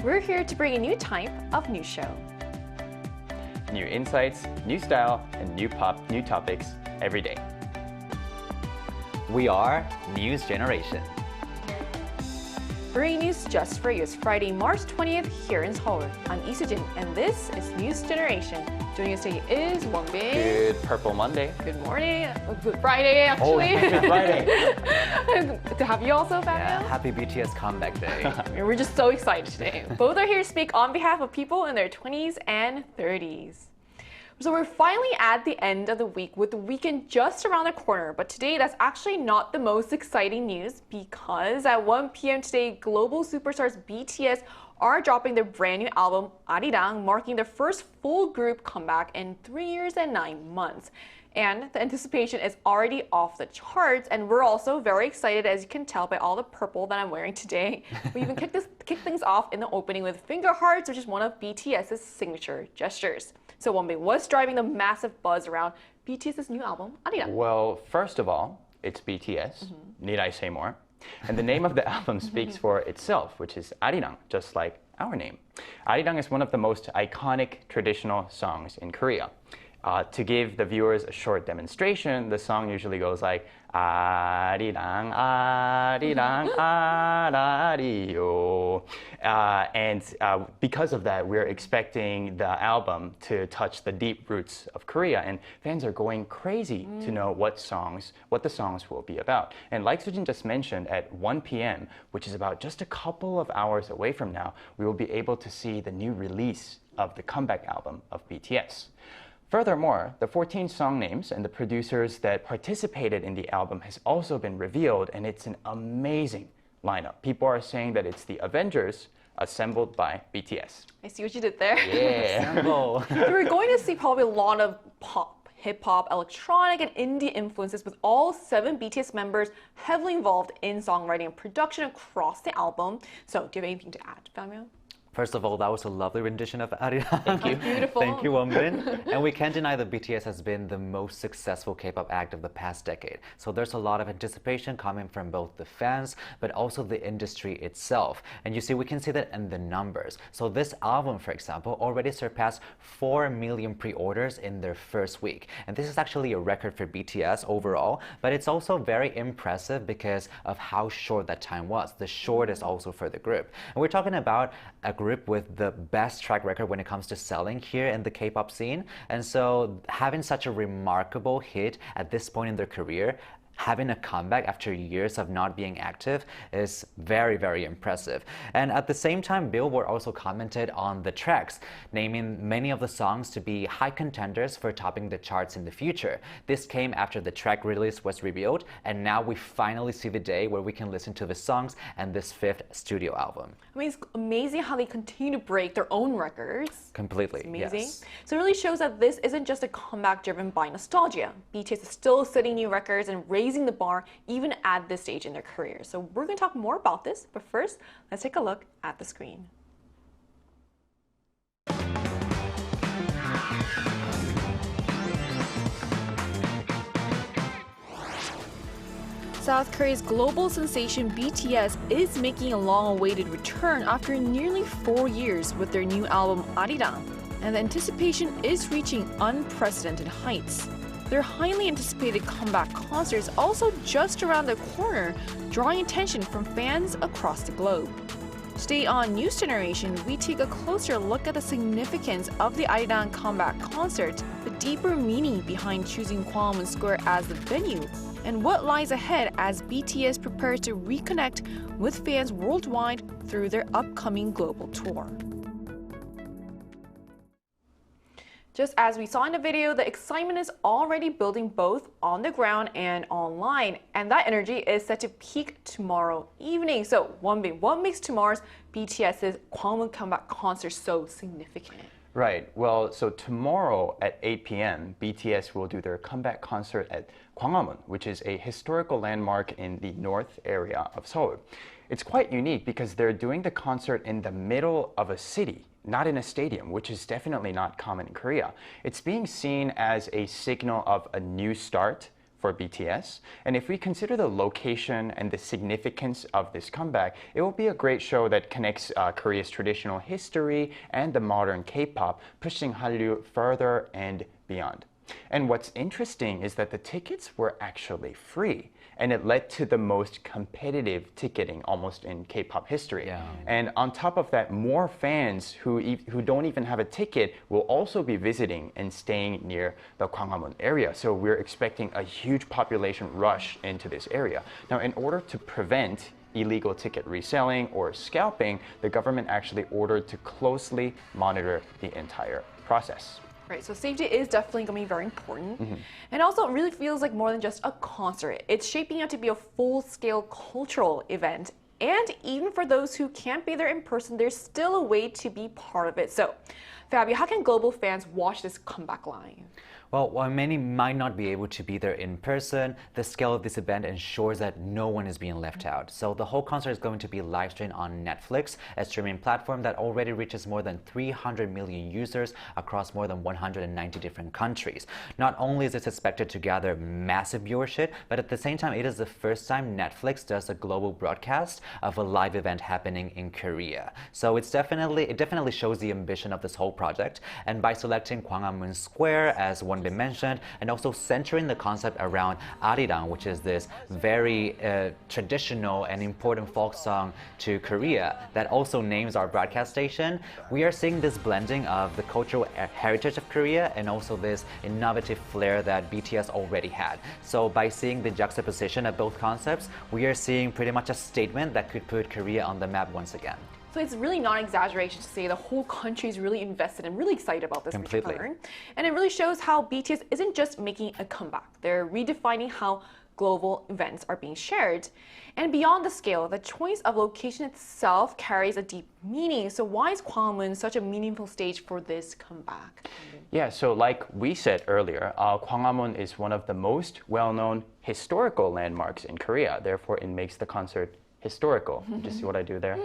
We're here to bring a new type of news show. New insights, new style, and new topics every day. We are News Generation. Bringing news just for you. It's Friday, March 20th here in Seoul. I'm Lee Soo-jin, and this is News Generation. Joining us today is Wongbin. Good Purple Monday. Good morning. Good Friday, actually. Oh, Good Friday. Good to have you also, Fabio. Yeah, happy BTS Comeback Day. We're just so excited today. Both are here to speak on behalf of people in their 20s and 30s. So we're finally at the end of the week with the weekend just around the corner. But today, that's actually not the most exciting news because at 1 p.m. today, global superstars BTS are dropping their brand new album, Arirang, marking their first full group comeback in 3 years and 9 months. And the anticipation is already off the charts, and we're also very excited, as you can tell by all the purple that I'm wearing today. We even kicked things off in the opening with finger hearts, which is one of BTS's signature gestures. So Wonbin, what's driving the massive buzz around BTS's new album, Arirang? Well, first of all, it's BTS. Need I say more? And the name of the album speaks for itself, which is Arirang, just like our name. Arirang is one of the most iconic traditional songs in Korea. To give the viewers a short demonstration, the song usually goes like Arirang, Arirang, Arario. And because of that, we're expecting the album to touch the deep roots of Korea, and fans are going crazy to know what the songs will be about. And like Soo-jin just mentioned, at 1 p.m., which is about just a couple of hours away from now, we will be able to see the new release of the comeback album of BTS. Furthermore, the 14 song names and the producers that participated in the album has also been revealed, and it's an amazing lineup. People are saying that it's the Avengers assembled by BTS. I see what you did there. Yeah. Assemble. So we're going to see probably a lot of pop, hip-hop, electronic, and indie influences with all 7 BTS members heavily involved in songwriting and production across the album. So do you have anything to add, Fabio? First of all, that was a lovely rendition of Arirang. Thank you. Beautiful. Thank you, Wongbin. And we can't deny that BTS has been the most successful K-pop act of the past decade. So there's a lot of anticipation coming from both the fans, but also the industry itself. And you see, we can see that in the numbers. So this album, for example, already surpassed 4 million pre-orders in their first week. And this is actually a record for BTS overall, but it's also very impressive because of how short that time was. The shortest also for the group. And we're talking about a group with the best track record when it comes to selling here in the K-pop scene. And so having such a remarkable hit at this point in their career, having a comeback after years of not being active is very, very impressive. And at the same time, Billboard also commented on the tracks, naming many of the songs to be high contenders for topping the charts in the future. This came after the track release was revealed, and now we finally see the day where we can listen to the songs and this 5th studio album. I mean, it's amazing how they continue to break their own records. Completely, It's amazing. yes. So it really shows that this isn't just a comeback driven by nostalgia. BTS is still setting new records and raising the bar even at this stage in their career. So we're going to talk more about this, but first, let's take a look at the screen. South Korea's global sensation BTS is making a long-awaited return after nearly 4 years with their new album Arirang, and the anticipation is reaching unprecedented heights. Their highly anticipated comeback concert is also just around the corner, drawing attention from fans across the globe. Today on News Generation, we take a closer look at the significance of the Arirang comeback concert, the deeper meaning behind choosing Gwanghwamun Square as the venue, and what lies ahead as BTS prepares to reconnect with fans worldwide through their upcoming global tour. Just as we saw in the video, the excitement is already building both on the ground and online, and that energy is set to peak tomorrow evening. So, Wonbin, what makes tomorrow's BTS's Gwanghwamun comeback concert so significant? Right. Well, so tomorrow at 8 p.m., BTS will do their comeback concert at Gwanghwamun, which is a historical landmark in the north area of Seoul. It's quite unique because they're doing the concert in the middle of a city, not in a stadium, which is definitely not common in Korea. It's being seen as a signal of a new start for BTS. And if we consider the location and the significance of this comeback, it will be a great show that connects Korea's traditional history and the modern K-pop, pushing Hallyu further and beyond. And what's interesting is that the tickets were actually free, and it led to the most competitive ticketing almost in K-pop history. Yeah. And on top of that, more fans who don't even have a ticket will also be visiting and staying near the Gwanghwamun area. So we're expecting a huge population rush into this area. Now, in order to prevent illegal ticket reselling or scalping, the government actually ordered to closely monitor the entire process. Right, so safety is definitely going to be very important. And also, it really feels like more than just a concert. It's shaping out to be a full-scale cultural event. And even for those who can't be there in person, there's still a way to be part of it. So, Fabi, how can global fans watch this comeback live? Well, while many might not be able to be there in person, the scale of this event ensures that no one is being left out. So the whole concert is going to be live streamed on Netflix, a streaming platform that already reaches more than 300 million users across more than 190 different countries. Not only is it expected to gather massive viewership, but at the same time, it is the first time Netflix does a global broadcast of a live event happening in Korea. So it definitely shows the ambition of this whole project. And by selecting Gwanghwamun Square as one been mentioned, and also centering the concept around Arirang, which is this very traditional and important folk song to Korea that also names our broadcast station, we are seeing this blending of the cultural heritage of Korea and also this innovative flair that BTS already had. So by seeing the juxtaposition of both concepts, we are seeing pretty much a statement that could put Korea on the map once again. So it's really not an exaggeration to say the whole country is really invested and really excited about this Completely. return. And it really shows how BTS isn't just making a comeback. They're redefining how global events are being shared. And beyond the scale, the choice of location itself carries a deep meaning. So why is Gwanghwamun such a meaningful stage for this comeback? Yeah, so like we said earlier, Gwanghwamun is one of the most well-known historical landmarks in Korea. Therefore, it makes the concert historical. Did you see what I do there?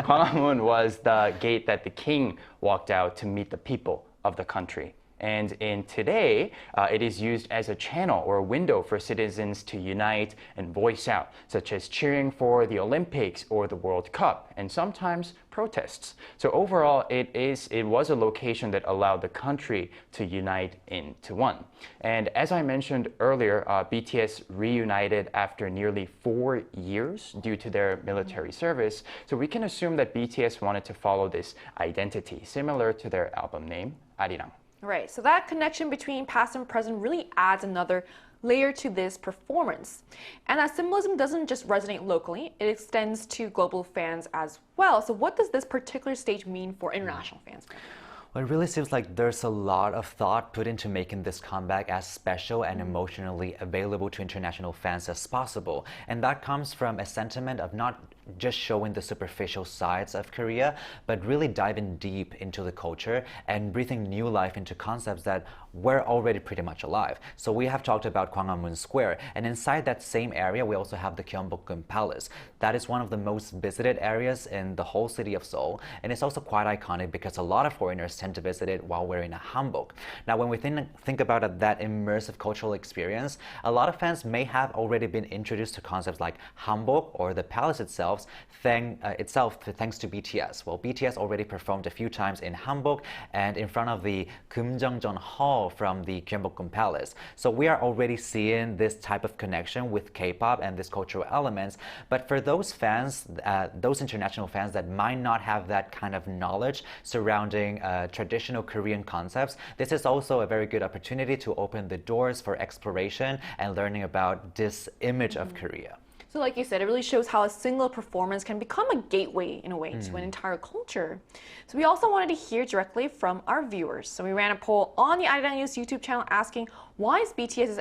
Gwanghwamun was the gate that the king walked out to meet the people of the country. And in today, it is used as a channel or a window for citizens to unite and voice out, such as cheering for the Olympics or the World Cup, and sometimes protests. So overall, it was a location that allowed the country to unite into one. And as I mentioned earlier, BTS reunited after nearly 4 years due to their military service. So we can assume that BTS wanted to follow this identity, similar to their album name, Arirang. Right, so that connection between past and present really adds another layer to this performance. And that symbolism doesn't just resonate locally, it extends to global fans as well. So what does this particular stage mean for international fans? Well, it really seems like there's a lot of thought put into making this comeback as special and emotionally available to international fans as possible. And that comes from a sentiment of not just showing the superficial sides of Korea, but really diving deep into the culture and breathing new life into concepts that were already pretty much alive. So we have talked about Gwanghwamun Square, and inside that same area, we also have the Gyeongbokgung Palace. That is one of the most visited areas in the whole city of Seoul, and it's also quite iconic because a lot of foreigners tend to visit it while wearing a hanbok. Now, when we think about that immersive cultural experience, a lot of fans may have already been introduced to concepts like hanbok or the palace itself, thanks to BTS. Well, BTS already performed a few times in hanbok and in front of the Kumjeongjeon Hall from the Gyeongbokgung Palace. So we are already seeing this type of connection with K-pop and these cultural elements. But for those fans, those international fans that might not have that kind of knowledge surrounding traditional Korean concepts, this is also a very good opportunity to open the doors for exploration and learning about this image of Korea. So like you said, it really shows how a single performance can become a gateway, in a way, to an entire culture. So we also wanted to hear directly from our viewers. So we ran a poll on the Arirang News YouTube channel asking, why is BTS's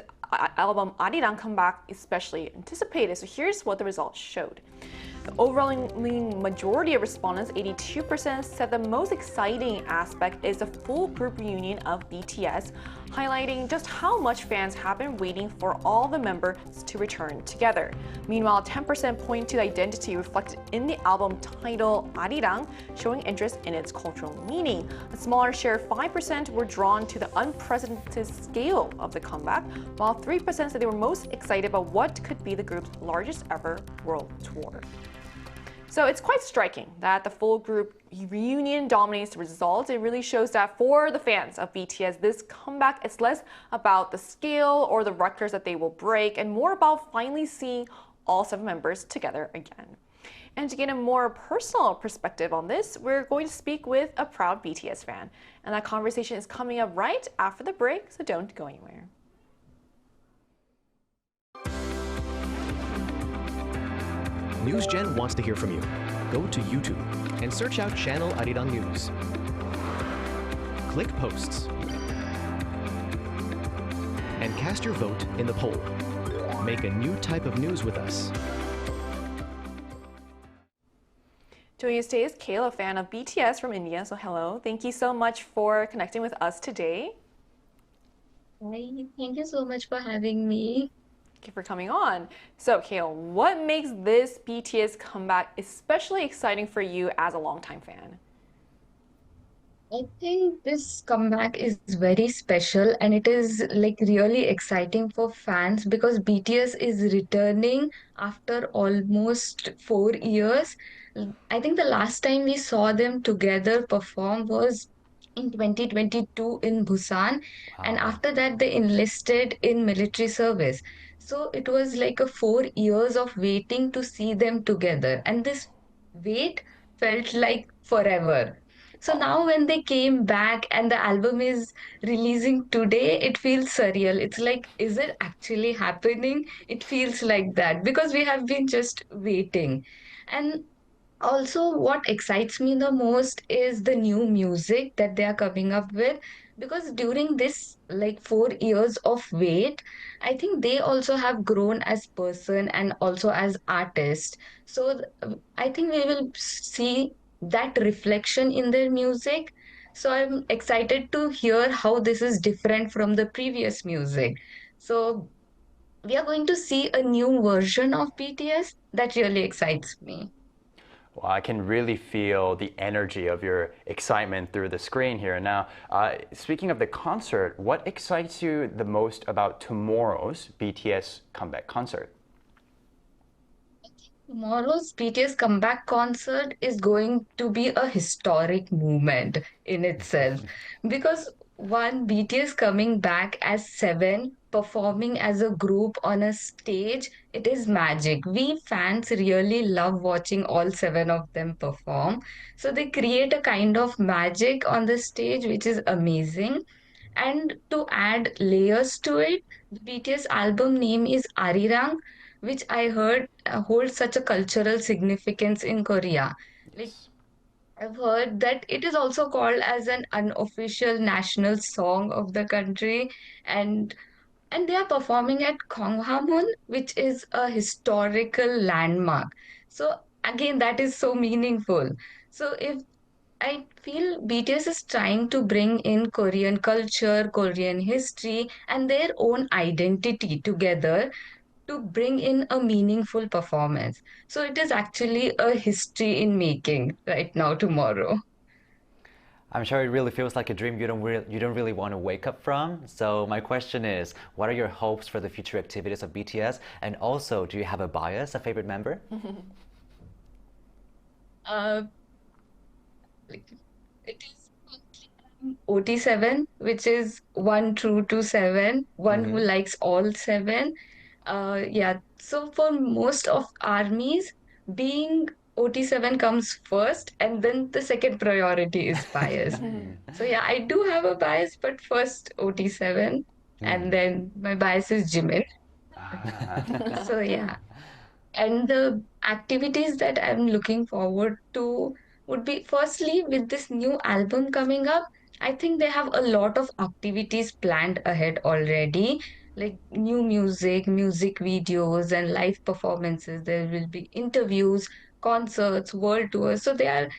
album Arirang Comeback especially anticipated? So here's what the results showed. The overwhelming majority of respondents, 82%, said the most exciting aspect is the full group reunion of BTS, highlighting just how much fans have been waiting for all the members to return together. Meanwhile, 10% point to the identity reflected in the album title Arirang, showing interest in its cultural meaning. A smaller share, 5%, were drawn to the unprecedented scale of the comeback, while 3% said they were most excited about what could be the group's largest ever world tour. So it's quite striking that the full group reunion dominates the results. It really shows that for the fans of BTS, this comeback is less about the scale or the records that they will break and more about finally seeing all 7 members together again. And to get a more personal perspective on this, we're going to speak with a proud BTS fan. And that conversation is coming up right after the break, so don't go anywhere. NewsGen wants to hear from you. Go to YouTube and search out channel Arirang News. Click Posts and cast your vote in the poll. Make a new type of news with us. Joining us today is Kayla, a fan of BTS from India. So hello, thank you so much for connecting with us today. Hi, thank you so much for having me. Thank you for coming on. So Kayla, what makes this BTS comeback especially exciting for you as a longtime fan? I think this comeback is very special and it is like really exciting for fans because BTS is returning after almost 4 years. I think the last time we saw them together perform was in 2022 in Busan, and after that they enlisted in military service. So it was like a 4 years of waiting to see them together, and this wait felt like forever. So now when they came back and the album is releasing today, it feels surreal. It's like, is it actually happening? It feels like that because we have been just waiting. And also, what excites me the most is the new music that they are coming up with. Because during this like 4 years of wait, I think they also have grown as person and also as artist. So I think we will see that reflection in their music. So I'm excited to hear how this is different from the previous music. So we are going to see a new version of BTS that really excites me. Well, I can really feel the energy of your excitement through the screen here. Now, speaking of the concert, what excites you the most about tomorrow's BTS comeback concert? Tomorrow's BTS comeback concert is going to be a historic moment in itself because one BTS coming back as 7, performing as a group on a stage, it is magic. We fans really love watching all 7 of them perform. So they create a kind of magic on the stage, which is amazing. And to add layers to it, the BTS album name is Arirang, which I heard holds such a cultural significance in Korea. Like Yes. I've heard that it is also called as an unofficial national song of the country, and and they are performing at Gwanghwamun, which is a historical landmark. So again, that is so meaningful. So if I feel BTS is trying to bring in Korean culture, Korean history, and their own identity together to bring in a meaningful performance. So it is actually a history in making right now, tomorrow. I'm sure it really feels like a dream you don't really want to wake up from. So my question is, what are your hopes for the future activities of BTS? And also, do you have a bias, a favorite member? Uh, like, it is OT7, which is one true to 7, one who likes all 7. Yeah, so for most of armies, being OT7 comes first, and then the second priority is bias. So yeah, I do have a bias, but first OT7, and then my bias is Jimin. So yeah. And the activities that I'm looking forward to would be firstly with this new album coming up. I think they have a lot of activities planned ahead already, like new music, music videos, and live performances. There will be interviews, concerts, world tours. So they are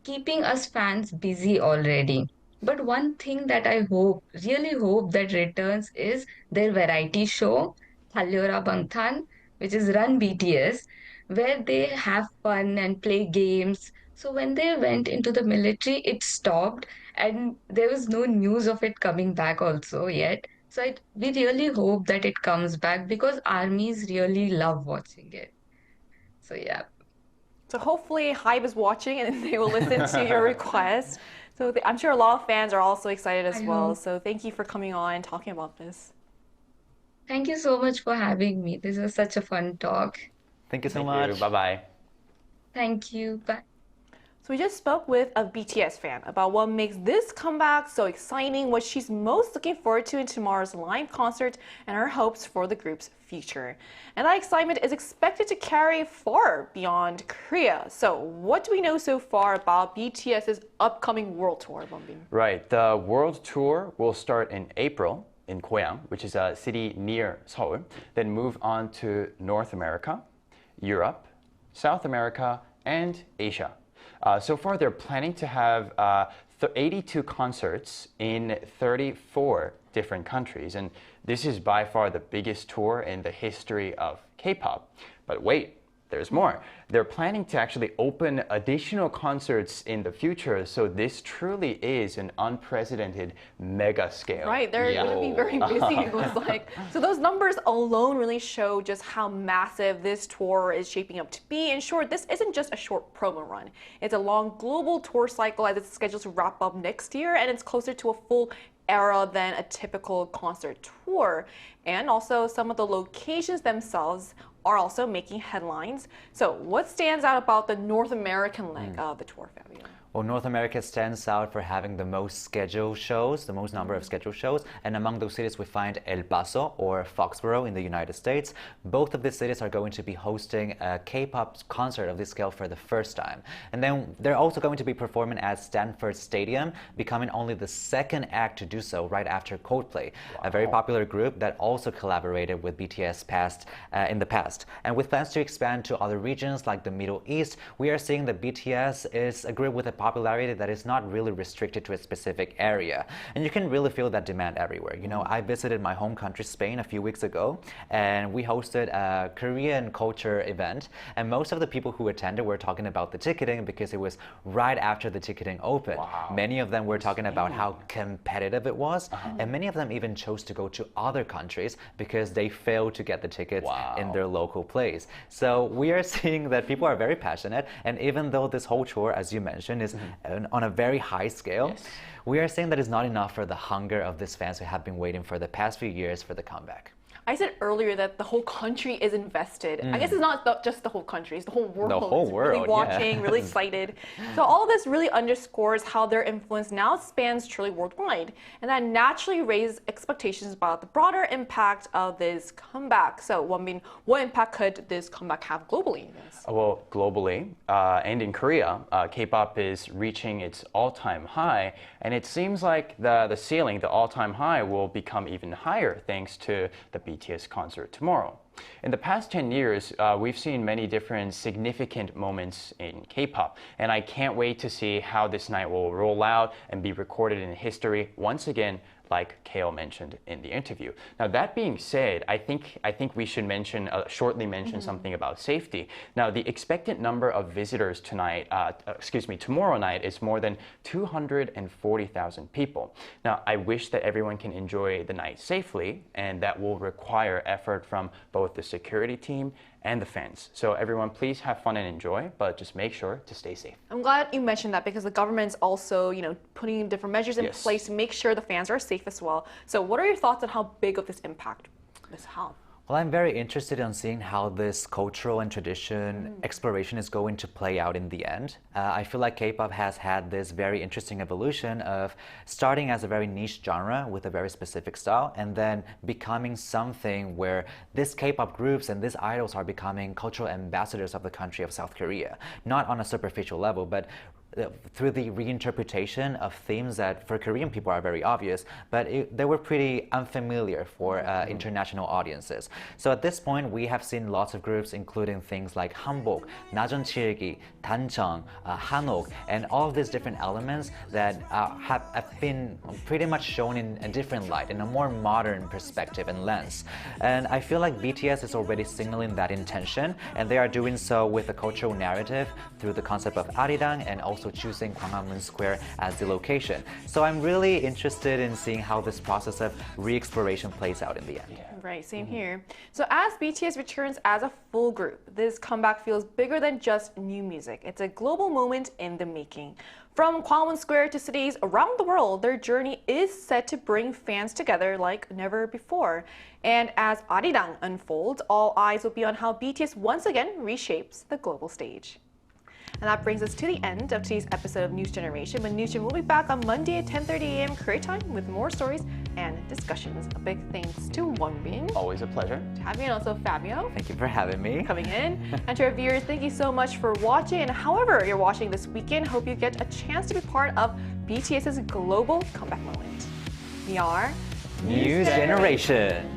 keeping us fans busy already. But one thing that I hope, really hope that returns is their variety show, Thalyora Bangthan, which is Run BTS, where they have fun and play games. So when they went into the military, it stopped, and there was no news of it coming back also yet. So we really hope that it comes back because armies really love watching it. So yeah. So hopefully Hybe is watching and they will listen to your request. So I'm sure a lot of fans are also excited as I well. hope. So thank you for coming on and talking about this. Thank you so much for having me. This was such a fun talk. Thank you so Thank much. you. Bye bye. Thank you. Bye. So we just spoke with a BTS fan about what makes this comeback so exciting, what she's most looking forward to in tomorrow's live concert, and her hopes for the group's future. And that excitement is expected to carry far beyond Korea. So what do we know so far about BTS's upcoming world tour, Bonbin? Right. The world tour will start in April in Goyang, which is a city near Seoul, then move on to North America, Europe, South America, and Asia. So far, they're planning to have 82 concerts in 34 different countries. And this is by far the biggest tour in the history of K-pop. But wait, there's more. They're planning to actually open additional concerts in the future. So this truly is an unprecedented mega scale. Right, they're going to be very busy, it looks like. So those numbers alone really show just how massive this tour is shaping up to be. In short, this isn't just a short promo run. It's a long global tour cycle as it's scheduled to wrap up next year, and it's closer to a full era than a typical concert tour. And also some of the locations themselves are also making headlines. So what stands out about the North American leg of the tour, Fabio? Well, North America stands out for having the most scheduled shows, the most number of scheduled shows. And among those cities, we find El Paso or Foxborough in the United States. Both of these cities are going to be hosting a K-pop concert of this scale for the first time. And then they're also going to be performing at Stanford Stadium, becoming only the second act to do so right after Coldplay, a very popular group that also collaborated with BTS in the past. And with plans to expand to other regions like the Middle East, we are seeing that BTS is a group with a popularity that is not really restricted to a specific area. And you can really feel that demand everywhere. You know, I visited my home country, Spain, a few weeks ago, and we hosted a Korean culture event. And most of the people who attended were talking about the ticketing because it was right after the ticketing opened. Many of them were talking about how competitive it was. And many of them even chose to go to other countries because they failed to get the tickets in their local place. So we are seeing that people are very passionate. And even though this whole tour, as you mentioned, is on a very high scale, we are saying that it's not enough for the hunger of these fans who have been waiting for the past few years for the comeback. I said earlier that the whole country is invested. I guess it's not just the whole country, it's the whole world. The whole It's world, really watching, really excited. So all of this really underscores how their influence now spans truly worldwide. And that naturally raises expectations about the broader impact of this comeback. So, Wonbin, what impact could this comeback have globally? Well, globally and in Korea, K-pop is reaching its all-time high, and it seems like the ceiling, the all-time high, will become even higher thanks to the BTS concert tomorrow. In the past 10 years, we've seen many different significant moments in K-pop, and I can't wait to see how this night will roll out and be recorded in history once again, like Kale mentioned in the interview. Now, that being said, I think we should shortly mention something about safety. Now, the expected number of visitors tomorrow night is more than 240,000 people. Now, I wish that everyone can enjoy the night safely, and that will require effort from both the security team and the fans. So everyone, please have fun and enjoy, but just make sure to stay safe. I'm glad you mentioned that because the government's also, putting different measures in place to make sure the fans are safe as well. So what are your thoughts on how big of this impact this has? Well, I'm very interested in seeing how this cultural and tradition exploration is going to play out in the end. I feel like K-pop has had this very interesting evolution of starting as a very niche genre with a very specific style and then becoming something where these K-pop groups and these idols are becoming cultural ambassadors of the country of South Korea. Not on a superficial level, but through the reinterpretation of themes that for Korean people are very obvious, but they were pretty unfamiliar for international audiences. So at this point, we have seen lots of groups, including things like 한복, 나전칠기, 단청, 한옥, and all of these different elements that have been pretty much shown in a different light, in a more modern perspective and lens. And I feel like BTS is already signaling that intention, and they are doing so with a cultural narrative through the concept of Arirang and also choosing Gwanghwamun Square as the location. So I'm really interested in seeing how this process of re-exploration plays out in the end. Right, same here. So as BTS returns as a full group, this comeback feels bigger than just new music. It's a global moment in the making. From Gwanghwamun Square to cities around the world, their journey is set to bring fans together like never before. And as Arirang unfolds, all eyes will be on how BTS once again reshapes the global stage. And that brings us to the end of today's episode of News Generation. But News Gen will be back on Monday at 10:30 a.m. Korea time with more stories and discussions. A big thanks to Wonbin, Always a pleasure. to have you, and also Fabio Thank you for having me. coming in. And to our viewers, thank you so much for watching. And however you're watching this weekend, hope you get a chance to be part of BTS's global comeback moment. We are News Generation.